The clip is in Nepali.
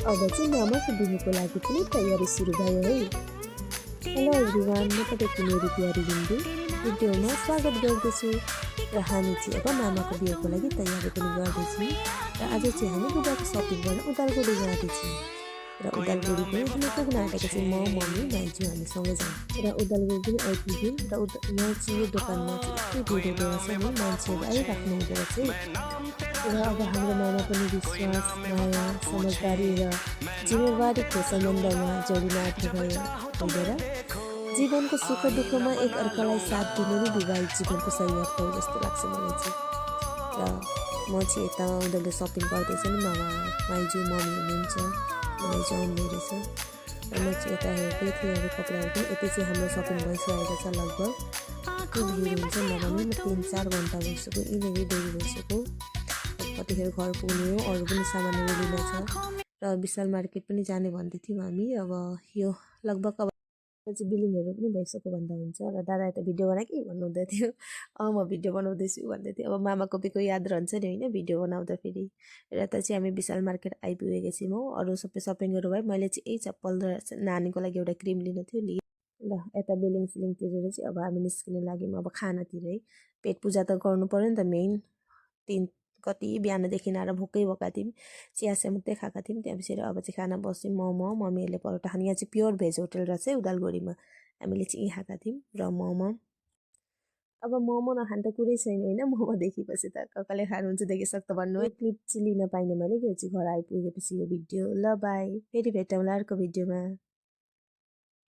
अब चाहिँ मामाको बिहेको लागि पनि तयारी सुरु भयो है। हेलो एभ्रिवान, म तपाईँको मेरो प्यारी बिन्दु भिडियोमा स्वागत गर्दछु र हामी चाहिँ अब मामाको बिहेको लागि तयारी पनि गर्दैछौँ र आज चाहिँ हामी लुगाको सपिङ गर्न उदालगुडी जाँदैछौँ र उदालगुडी पनि हामी पुग्न आँटेको चाहिँ म मम्मी माइजू हामी सँगै जाउँ र उदालगुडी पनि आइपुग्यौँ र यहाँ चाहिँ यो दोकानमा चाहिँ यति भिड हुँदो रहेछ नि, मान्छेहरू आइराख्नु हुँदो रहेछ है। र अब हाम्रो मामा पनि विश्वास, माया, समझदारी र जिम्मेवारीको सम्बन्धमा जोडिन आँट्नु भयो भइदिएर जीवनको सुख दुःखमा एक अर्कालाई साथ दिने नै विवाहित जीवनको सही अर्थ हो जस्तो लाग्छ मलाई चाहिँ। र म चाहिँ यता उनीहरूले सपिङ गर्दैछ नि, मामा माइजू मम्मी हुनुहुन्छ, माइजू आउनु रहेछ र म चाहिँ यता हेर्दै थिएँ अरू कपडाहरू पनि। यति चाहिँ हाम्रो सपिङ भइसकेको छ, लगभग त्यो भिड हुन्छ नभने म 3-4 घन्टा भइसक्यो यिनीहरू डेरी भइसक्यो। कतिखेर घर पुग्ने हो, अरू पनि सामानहरू लिन छ र विशाल मार्केट पनि जाने भन्दै थियौँ हामी। अब यो लगभग अब चाहिँ बिलिङहरू पनि भइसक्यो भन्दा हुन्छ र दादा यता भिडियो बना कि भन्नुहुँदै थियो। म भिडियो बनाउँदैछु भन्दै थियो। अब मामाको बिहेको याद रहन्छ नि होइन भिडियो बनाउँदाखेरि। र यता चाहिँ हामी विशाल मार्केट आइपुगेको छौँ। अरू सबै सपिङहरू भयो। मैले चाहिँ यही चप्पल र नानीको लागि एउटा क्रिम लिन थियो ल यता बिलिङ सिलिङ तिरेर चाहिँ अब हामी निस्किन लाग्यौँ अब खानातिर है। पेट पूजा त गर्नु पऱ्यो नि त, मेन कति बिहानदेखि आएर भोकै भएका थियौँ, चिया मात्रै खाएका थियौँ। त्यहाँपछि अब चाहिँ खाना बस्यौँ। मोमो मम्मीहरूले परोठा खाने, यहाँ चाहिँ प्योर भेज होटल रहेछ है उदालगुडीमा, हामीले चाहिँ यहीँ खाएका थियौँ र मोमो। अब मोमो नखाने त कुरै छैन होइन, मोमो देखेपछि त कसले खानुहुन्छ देखिसक्छ भन्नु है। क्लिप चाहिँ लिन पाइनँ मैले, त्यो चाहिँ घर आइपुगेपछि यो भिडियो। ल बाई, फेरि भेटौँला अर्को भिडियोमा।